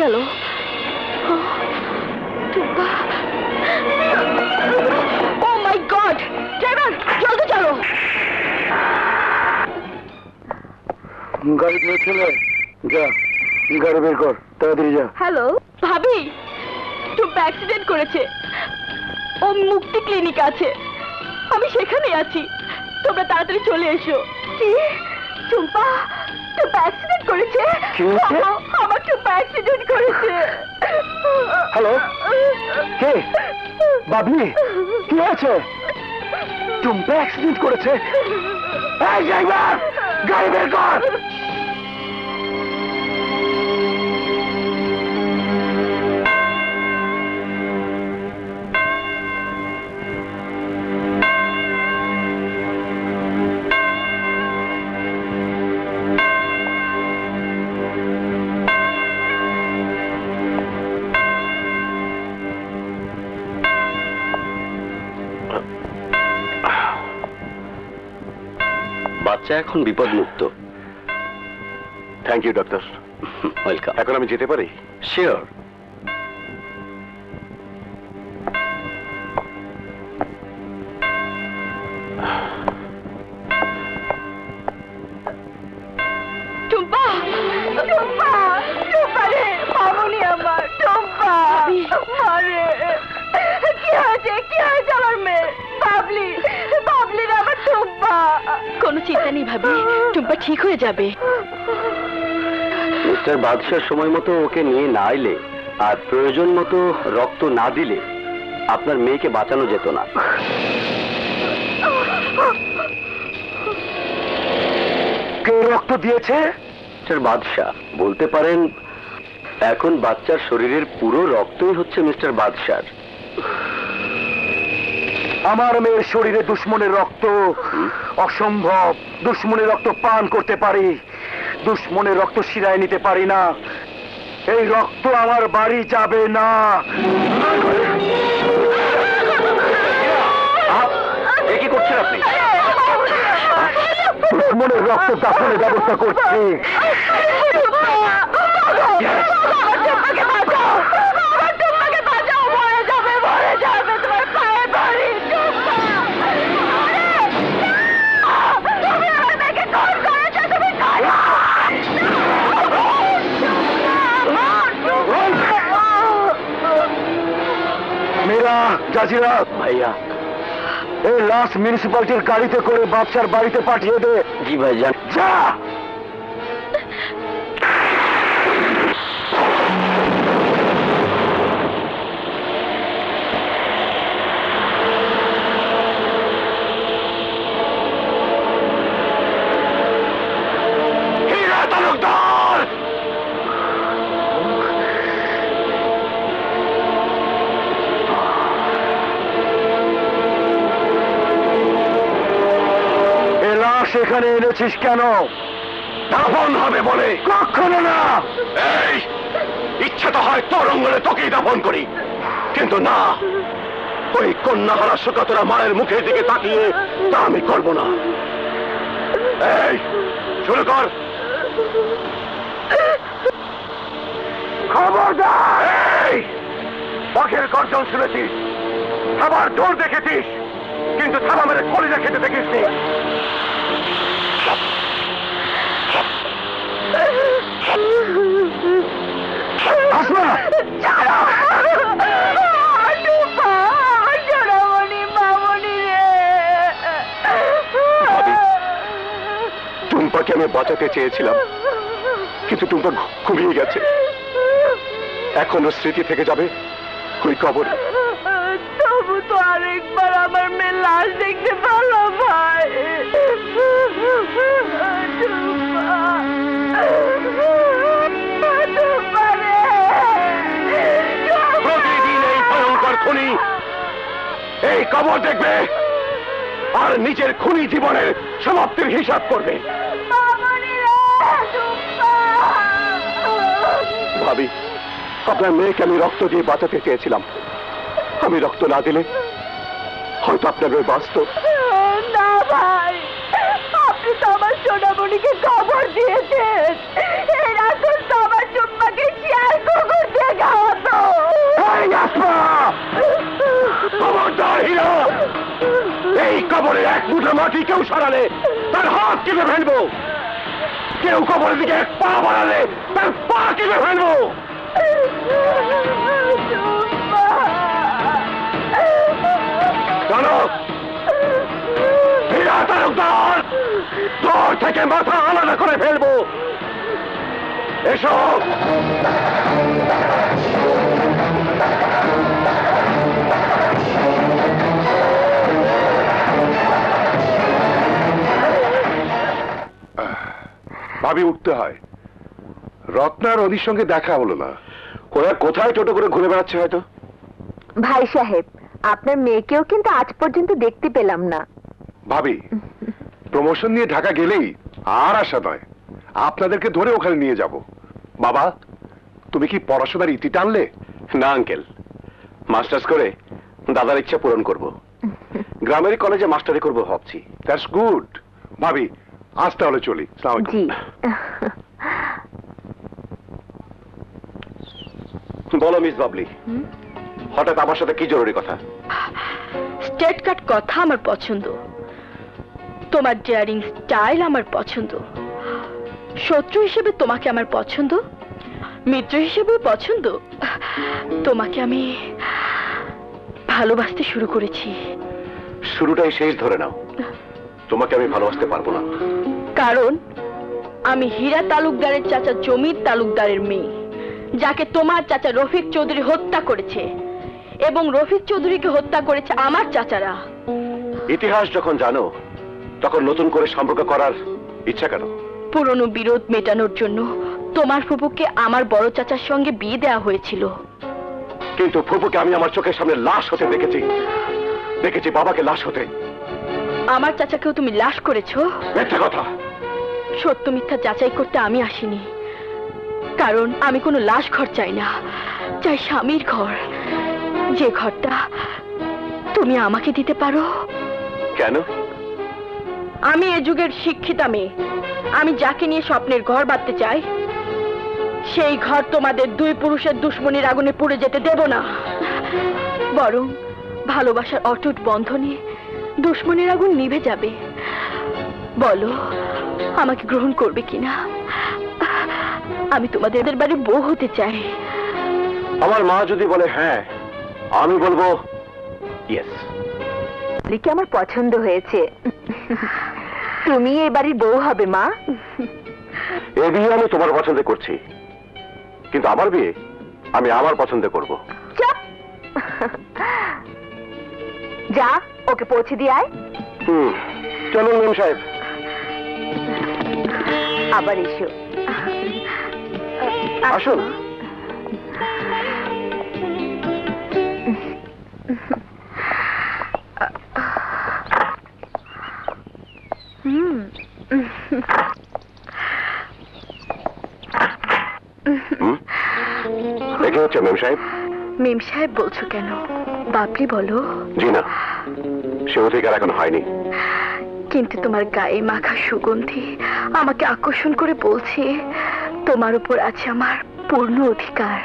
গেল? ও মাই god! Driver, জলদি চলো। গাড়ি ধরেছিলে? যা, গাড়ি বের কর, তাড়াতাড়ি যা। হ্যালো ভাবি, টুম্পা অ্যাক্সিডেন্ট করেছে। ও মুক্তি ক্লিনিক আছে, আমি সেখানে আছি। তোমরা তাড়াতাড়ি চলে এসো। কি? টুম্পা অ্যাক্সিডেন্ট করেছে? আমার টুম্পা অ্যাক্সিডেন্ট করেছে। হ্যালো, কে? বাবলি, কি হয়েছে? টুম্পা অ্যাক্সিডেন্ট করেছে? এই ড্রাইভার, গাড়ি বের কর। বাচ্চা এখন বিপদমুক্ত। Thank you doctor. ওয়েলকাম। এখন আমি যেতে পারি? শিওর। টুম্পা, টুম্পা, টুম্পা রে, মামুনি আমার টুম্পা। আরে কি হয়েছে? কি হয়েছে আমার মেয়ে? বাবলি, বাবলি রে আমার টুম্পা। কোনো চিন্তা নেই ভাবি, টুম্পা ঠিক হয়ে যাবে। মিস্টার বাদশাহ সময় মতো ওকে নিয়ে না এলে আর প্রয়োজন মতো রক্ত না দিলে আপনার মেয়েকে বাঁচানো যেত না। কে রক্ত দিয়েছে? মিস্টার বাদশাহ, বলতে পারেন এখন বাচ্চার শরীরের পুরো রক্তই হচ্ছে মিস্টার বাদশার। আমার মেয়ের শরীরে দুশ্মনের রক্ত অসম্ভব। দুশ্মনের রক্ত পান করতে পারি, দুশ্মনের রক্ত শিরায় নিতে পারি না। এই রক্ত আমার বাড়ি যাবে না। কি করছেন আপনি? দুশ্মনের রক্ত দাফনের ব্যবস্থা করছি। মেরা জাজিরা ভাইয়া, এই লাস্ট মিউনিসিপ্যালিটির গাড়িতে করে বাদশার বাড়িতে পাঠিয়ে দে। জি ভাইজান। যা। সেখানে এনেছিস কেন? দাফন হবে বলে? কখনো না। এই ইচ্ছা তো হয় তোর অঙ্গলে তোকেই দাফন করি, কিন্তু না, ওই কন্যাহারা শোকাতরা মায়ের মুখের দিকে তাকিয়ে তা আমি করব না। এই শুরু কর। খবরদার! এই বাঘের গর্জন শুনেছিস, খাবার জোর দেখেছিস, কিন্তু থাবা মেরে কলিজা খেতে দেখিসনি। টুম্পাকে আমি বাঁচাতে চেয়েছিলাম, কিন্তু টুম্পা ঘুমিয়ে গেছে। এখনো স্মৃতি থেকে যাবে ওই কবরে। তবু তো আরেকবার আমার মেয়ে লাশ দেখতে ভালো ভাই। প্রতিদিন এই ভয়ঙ্কর খুনি এই কবর দেখবে আর নিজের খুনি জীবনের সমাপ্তির হিসাব করবে। ভাবি, আপনার মেয়েকে আমি রক্ত দিয়ে বাঁচাতে চেয়েছিলাম। আমি রক্ত না দিলে হয়তো আপনার মেয়ে বাঁচত না। ভাই, আপনি তো আমার সোনামণিকে খবর দিয়েছেন। এর আসল তো আমার টুম্পাকে শেয়ার করবো কবরে এক মুঠো মাটি কেউ সরালে তার হাত কেটে ফেলবো, কেউ কবরের দিকে এক পা বাড়ালে তার পা কেটে ফেলবো। জানো হীরা তালুকদার, তোর থেকে মাথা আলাদা করে ফেলবো। এসো। ভাবি উঠতে হয়। রত্নার ওদের সঙ্গে দেখা হলো না। ওরা কোথায় টোটো করে ঘুরে বেড়াচ্ছে হয়তো। ভাই সাহেব, আপনার মেয়েকেও কিন্তু আজ পর্যন্ত দেখতে পেলাম না। ভাবি প্রমোশন নিয়ে ঢাকা গেলেই আর আশা নয়, আপনাদেরকে ধরে ওখানে নিয়ে যাব। বাবা, তুমি কি পড়াশোনার ইতি টানলে? না আঙ্কেল, মাস্টার্স করে দাদার ইচ্ছা পূরণ করব। গ্রামের কলেজে মাস্টারি করব ভাবছি। That's good. ভাবি আজ তাহলে চলি। আসসালামু আলাইকুম। জি। বলো মিস বাবলি, হঠাৎ আমার সাথে কি জরুরি কথা? স্ট্রেট কাট কথা আমার পছন্দ, তোমার ডেয়ারিং স্টাইল আমার পছন্দ। শত্রু হিসেবে তোমাকে আমার পছন্দ, মিত্র হিসেবেও পছন্দ। তোমাকে আমি ভালোবাসতে শুরু করেছি। শুরুটাই শেষ ধরে নাও। তোমাকে আমি ভালোবাসতে পারবো না। কারণ আমি হীরা তালুকদারের চাচা জমির তালুকদারের মেয়ে, যাকে তোমার চাচা রফিক চৌধুরী হত্যা করেছে, এবং রফিক চৌধুরীকে হত্যা করেছে আমার চাচারা। ইতিহাস যখন জানো তখন নতুন করে সম্পর্ক করার ইচ্ছা কেন? পুরনো বিরোধ মেটানোর জন্য তোমার ফুপুকে আমার বড় চাচার সঙ্গে বিয়ে দেওয়া হয়েছিল। কিন্তু ফুপুকে আমি আমার চোখের সামনে লাশ হতে দেখেছি বাবাকে লাশ হতে। আমার চাচাকেও তুমি লাশ করেছো? মিথ্যা কথা। সত্য মিথ্যা যাচাই করতে আমি আসিনি, কারণ আমি কোনো লাশ ঘর চাই না, চাই স্বামীর ঘর, যে ঘরটা তুমি আমাকে দিতে পারো। কেন? আমি এ যুগের শিক্ষিতা মেয়ে, আমি যাকে নিয়ে স্বপ্নের ঘর বাঁধতে চাই সেই ঘর তোমাদের দুই পুরুষের দুশ্মনির আগুনে পুড়ে যেতে দেব না, বরং ভালোবাসার অটুট বন্ধনে দুশ্মনির আগুন নিভে যাবে। বলো আমাকে গ্রহণ করবে কিনা? আমি তোমাদের বাড়ি বউ হতে চাই। আমার মা যদি বলে হ্যাঁ, আমি বলবো ইয়েস। লিকে আমার পছন্দ হয়েছে, তুমি এই বাড়ির বউ হবে মা। এ বিয়ে আমি তোমার পছন্দ করছি, কিন্তু আমার বিয়ে আমি আমার পছন্দ করব। চুপ! যা ওকে পৌঁছে দিয়ে আয়। চলুন মেম সাহেব। আবার এসো। আসুন। দেখে হচ্ছে মেম সাহেব। মেম সাহেব বলছো কেন? বাপলি বলো। জি না, সে অধিকার এখন হয়নি। কিন্তু তোমার গায়ে মাখা সুগন্ধি আমাকে আকর্ষণ করে বলছে তোমার উপর আছে আমার পূর্ণ অধিকার।